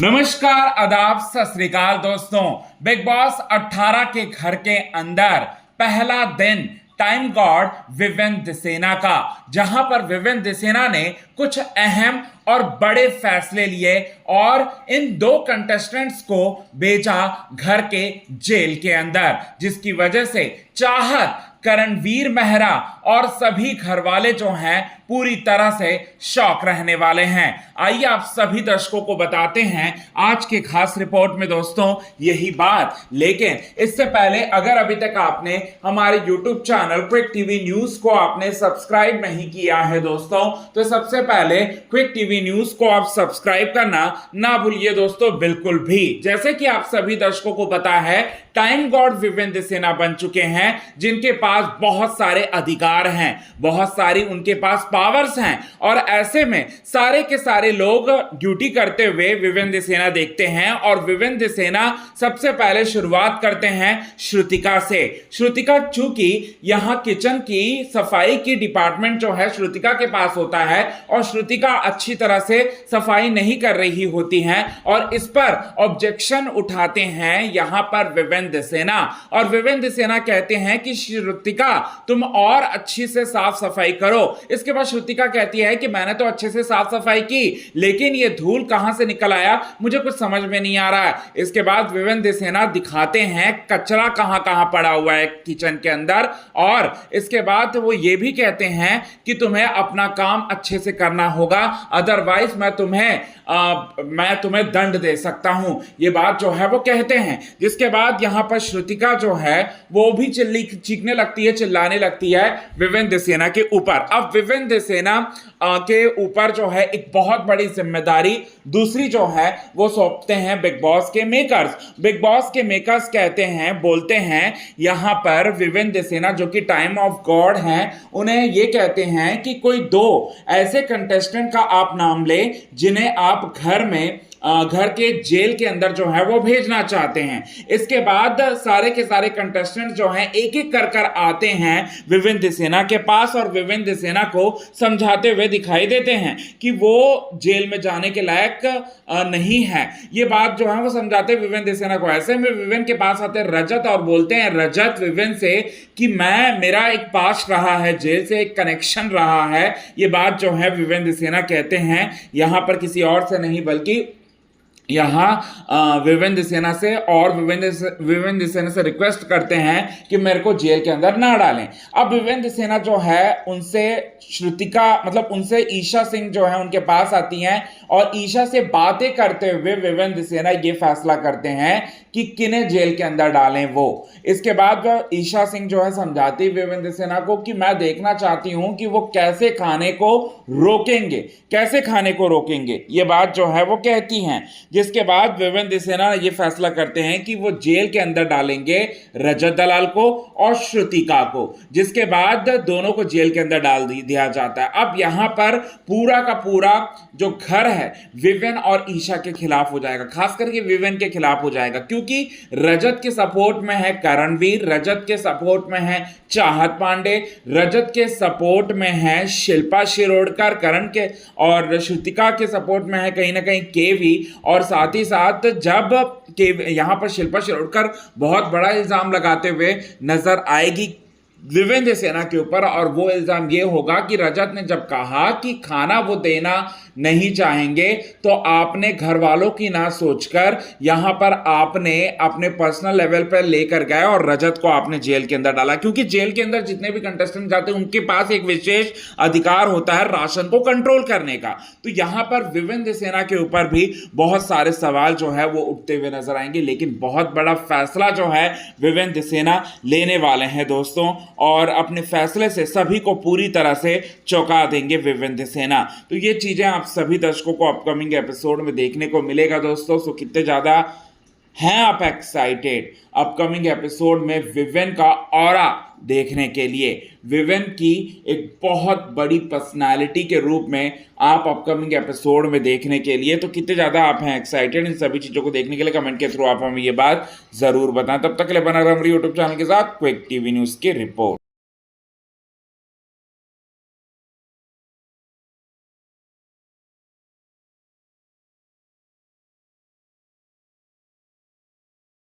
नमस्कार, आदाब, सत श्री अकाल दोस्तों। बिग बॉस 18 के घर के अंदर पहला दिन टाइम गॉड विवेन सेना का, जहां पर विवेन सेना ने कुछ अहम और बड़े फैसले लिए और इन दो कंटेस्टेंट्स को भेजा घर के जेल के अंदर, जिसकी वजह से चाहत, करणवीर मेहरा और सभी घर वाले जो हैं पूरी तरह से शॉक रहने वाले हैं। आइए आप सभी दर्शकों को बताते हैं आज के खास रिपोर्ट में दोस्तों यही बात। लेकिन इससे पहले अगर अभी तक आपने हमारे YouTube channel quick TV news को आपने सब्सक्राइब नहीं किया है दोस्तों, तो सबसे पहले क्विक टीवी न्यूज को आप सब्सक्राइब करना ना भूलिए दोस्तों, बिल्कुल भी। जैसे कि आप सभी दर्शकों को पता है, टाइम गॉड विवेन सेना बन चुके हैं, जिनके पास बहुत सारे अधिकार हैं, बहुत सारी उनके पास पावर्स हैं, और ऐसे में सारे के सारे लोग ड्यूटी करते हुए विवेन सेना देखते हैं। और विवेन सेना सबसे पहले शुरुआत करते हैं श्रुतिका से। श्रुतिका चूंकि यहां किचन की सफाई की डिपार्टमेंट जो है श्रुतिका के पास होता है, और श्रुतिका अच्छी तरह से सफाई नहीं कर रही होती हैं, और इस पर ऑब्जेक्शन उठाते हैं यहां पर विवेन सेना। और विवेन सेना कहते हैं कि श्रुतिका तुम और अच्छी से साफ सफाई करो। इसके बाद श्रुतिका कहती है कि मैंने तो अच्छे से साफ सफाई की, लेकिन ये धूल कहां से निकल आया मुझे कुछ समझ में नहीं आ रहा है। इसके बाद विवेन सेना दिखाते हैं कचरा कहां कहां पड़ा हुआ है किचन के अंदर, और इसके बाद वो ये भी कहते हैं कि तुम्हें अपना काम अच्छे से करना होगा, अदरवाइज मैं तुम्हें दंड दे सकता हूं। ये बात जो है वो कहते हैं। जिसके बाद यहां पर श्रुतिका जो है वो भी चीखने लगती है, चिल्लाने लगती है विवेन सेना के ऊपर। अब विवेन सेना के ऊपर जो है एक बहुत बड़ी जिम्मेदारी दूसरी जो है वो सौंपते हैं बिग बॉस के मेकर्स। बिग बॉस के मेकर्स कहते हैं, बोलते हैं यहां पर विवेन सेना जो कि टाइम ऑफ गॉड हैं, उन्हें ये कहते हैं कि कोई दो ऐसे कंटेस्टेंट का आप नाम ले जिन्हें आप घर के जेल के अंदर जो है वो भेजना चाहते हैं। इसके बाद सारे के सारे कंटेस्टेंट जो हैं एक एक कर आते हैं विवेन सेना के पास, और विवेन सेना को समझाते हुए दिखाई देते हैं कि वो जेल में जाने के लायक नहीं है। ये बात जो है वो समझाते विवेन सेना को। ऐसे में विवेन के पास आते रजत और बोलते हैं रजत विवेन से कि मेरा एक पास रहा है, जेल से एक कनेक्शन रहा है। ये बात जो है विवेन सेना कहते हैं यहां पर किसी और से नहीं बल्कि यहाँ विवेन सेना से, और विवेन सेना से रिक्वेस्ट करते हैं कि मेरे को जेल के अंदर ना डालें। अब विवेन सेना जो है उनसे श्रुतिका मतलब उनसे ईशा सिंह जो है उनके पास आती हैं, और ईशा से बातें करते हुए विवेन सेना ये फैसला करते हैं कि किन्हें जेल के अंदर डालें वो। इसके बाद ईशा सिंह जो है समझाती विवेन सेना को कि मैं देखना चाहती हूं कि वो कैसे खाने को रोकेंगे, ये बात जो है वो कहती हैं। जिसके बाद विवेन सेना ये फैसला करते हैं कि वो जेल के अंदर डालेंगे रजत दलाल को और श्रुतिका को, जिसके बाद दोनों को जेल के अंदर डाल दिया जाता है। अब यहां पर पूरा का पूरा जो घर है विवेन और ईशा के खिलाफ हो जाएगा, खास करके विवेन के खिलाफ हो जाएगा, क्योंकि रजत के सपोर्ट में है करणवीर, रजत के सपोर्ट में है चाहत पांडे, रजत के सपोर्ट में है शिल्पा शिरोडकर, करण के और श्रुतिका के सपोर्ट में है कहीं ना कहीं केवी, और साथ ही साथ जब यहां पर शिल्पा शिरोडकर बहुत बड़ा इल्जाम लगाते हुए नजर आएगी विवेन सेना के ऊपर, और वो इल्जाम ये होगा कि रजत ने जब कहा कि खाना वो देना नहीं चाहेंगे, तो आपने घर वालों की ना सोचकर यहां पर आपने अपने पर्सनल लेवल पर लेकर गए और रजत को आपने जेल के अंदर डाला, क्योंकि जेल के अंदर जितने भी कंटेस्टेंट जाते हैं उनके पास एक विशेष अधिकार होता है राशन को कंट्रोल करने का। तो यहां पर विवेन सेना के ऊपर भी बहुत सारे सवाल जो है वो उठते हुए नजर आएंगे, लेकिन बहुत बड़ा फैसला जो है विवेन सेना लेने वाले हैं दोस्तों, और अपने फैसले से सभी को पूरी तरह से चौंका देंगे विवेन सेना। तो ये चीजें आप सभी दर्शकों को अपकमिंग एपिसोड में देखने को मिलेगा दोस्तों। सो कितने ज्यादा हैं आप एक्साइटेड अपकमिंग एपिसोड में विवेन का ऑरा देखने के लिए? विवेन की एक बहुत बड़ी पर्सनालिटी के रूप में आप अपकमिंग एपिसोड में देखने के लिए, तो कितने ज़्यादा आप हैं एक्साइटेड इन सभी चीज़ों को देखने के लिए? कमेंट के थ्रू आप हमें ये बात ज़रूर बताएं। तब तक के लिए बना रहा हमारे यूट्यूब चैनल के साथ क्विक टीवी न्यूज़ की रिपोर्ट।